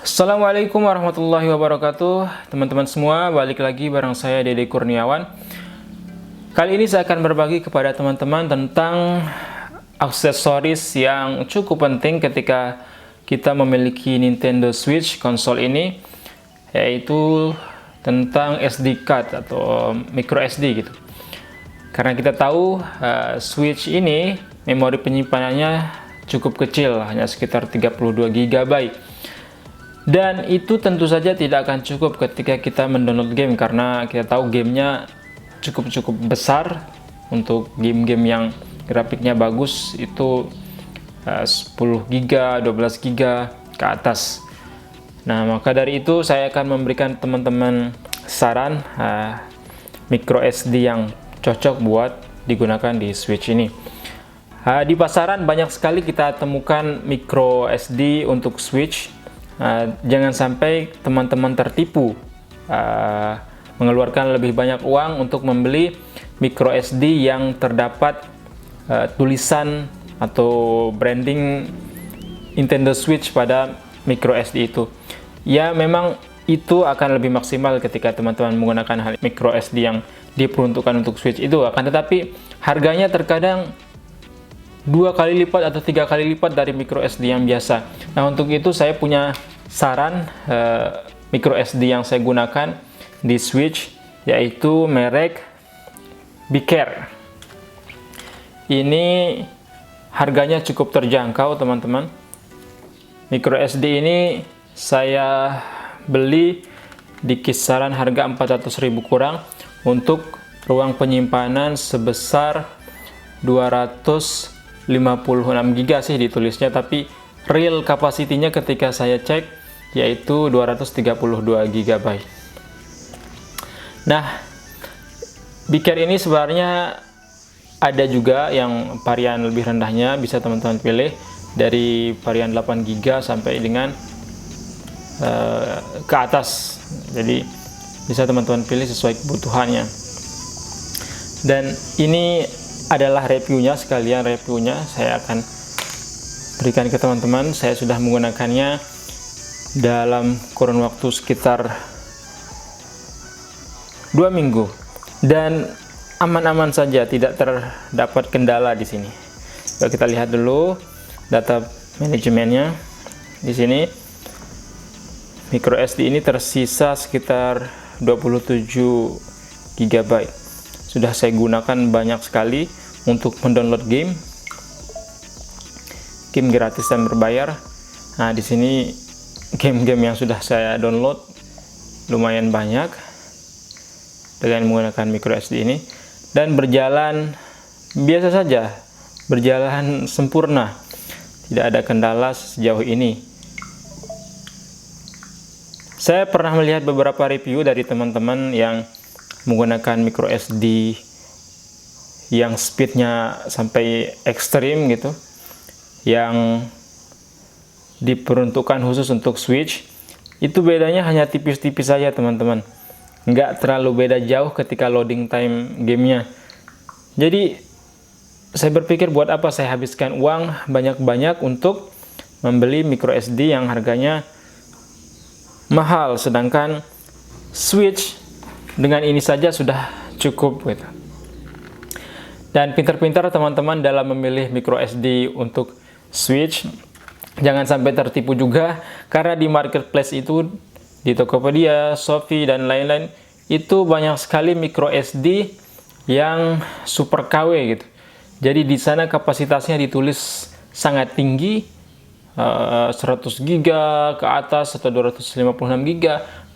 Assalamualaikum warahmatullahi wabarakatuh. Teman-teman semua, balik lagi bareng saya Dede Kurniawan. Kali ini saya akan berbagi kepada teman-teman tentang aksesoris yang cukup penting ketika kita memiliki Nintendo Switch konsol ini, yaitu tentang SD card atau micro SD gitu. Karena kita tahu Switch ini memori penyimpanannya cukup kecil, hanya sekitar 32 GB. Dan itu tentu saja tidak akan cukup ketika kita mendownload game, karena kita tahu gamenya cukup besar. Untuk game-game yang grafiknya bagus itu 10 GB, 12 GB ke atas. Nah, maka dari itu saya akan memberikan teman-teman saran micro SD yang cocok buat digunakan di Switch ini. Di pasaran banyak sekali kita temukan micro SD untuk Switch. Jangan sampai teman-teman tertipu mengeluarkan lebih banyak uang untuk membeli micro SD yang terdapat tulisan atau branding Nintendo Switch pada micro SD itu. Ya, memang itu akan lebih maksimal ketika teman-teman menggunakan micro SD yang diperuntukkan untuk Switch itu. Akan tetapi harganya terkadang 2 kali lipat atau 3 kali lipat dari micro SD yang biasa. Nah, untuk itu saya punya saran micro SD yang saya gunakan di Switch, yaitu merek Beeker. Ini harganya cukup terjangkau, teman-teman. Micro SD ini saya beli di kisaran harga 400.000 kurang untuk ruang penyimpanan sebesar 256 GB sih ditulisnya, tapi real kapasitinya ketika saya cek yaitu 232 GB. Nah, Beeker ini sebenarnya ada juga yang varian lebih rendahnya, bisa teman-teman pilih dari varian 8 GB sampai dengan ke atas. Jadi bisa teman-teman pilih sesuai kebutuhannya. Dan ini adalah reviewnya, sekalian reviewnya saya akan berikan ke teman-teman. Saya sudah menggunakannya dalam kurun waktu sekitar 2 minggu dan aman-aman saja, tidak terdapat kendala di sini. Coba kita lihat dulu data manajemennya. Di sini micro SD ini tersisa sekitar 27 GB. Sudah saya gunakan banyak sekali untuk mendownload game gratis dan berbayar. Nah, di sini game-game yang sudah saya download lumayan banyak dengan menggunakan micro SD ini, dan berjalan biasa saja, berjalan sempurna, tidak ada kendala sejauh ini. Saya pernah melihat beberapa review dari teman-teman yang menggunakan micro SD yang speednya sampai ekstrim gitu, yang diperuntukkan khusus untuk Switch. Itu bedanya hanya tipis-tipis saja, teman-teman, nggak terlalu beda jauh ketika loading time gamenya. Jadi saya berpikir, buat apa saya habiskan uang banyak-banyak untuk membeli micro SD yang harganya mahal, sedangkan Switch dengan ini saja sudah cukup gitu. Dan pintar-pintar teman-teman dalam memilih micro SD untuk Switch. Jangan sampai tertipu juga, karena di marketplace itu, di Tokopedia, Shopee, dan lain-lain, itu banyak sekali micro SD yang super KW gitu. Jadi di sana kapasitasnya ditulis sangat tinggi, 100 GB ke atas atau 256 GB,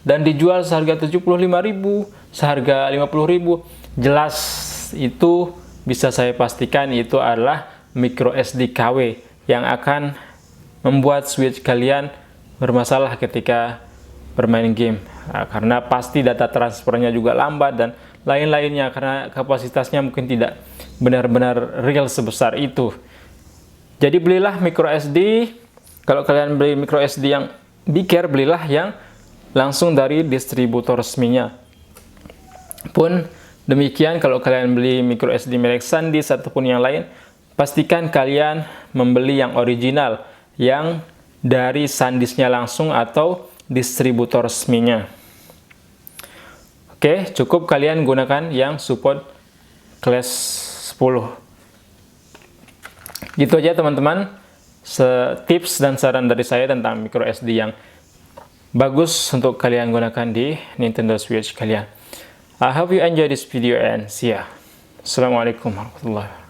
dan dijual seharga 75.000, seharga 50.000. Jelas itu bisa saya pastikan itu adalah micro SD KW yang akan membuat Switch kalian bermasalah ketika bermain game, karena pasti data transfernya juga lambat dan lain-lainnya, karena kapasitasnya mungkin tidak benar-benar real sebesar itu. Jadi belilah micro SD. Kalau kalian beli micro SD yang Beeker, belilah yang langsung dari distributor resminya. Pun demikian, kalau kalian beli micro SD merek SanDisk ataupun yang lain, pastikan kalian membeli yang original, yang dari SanDisk-nya langsung atau distributor resminya. Oke, cukup kalian gunakan yang support kelas 10. Gitu aja teman-teman, tips dan saran dari saya tentang micro SD yang bagus untuk kalian gunakan di Nintendo Switch kalian. I hope you enjoy this video and see ya. Assalamualaikum warahmatullahi wabarakatuh.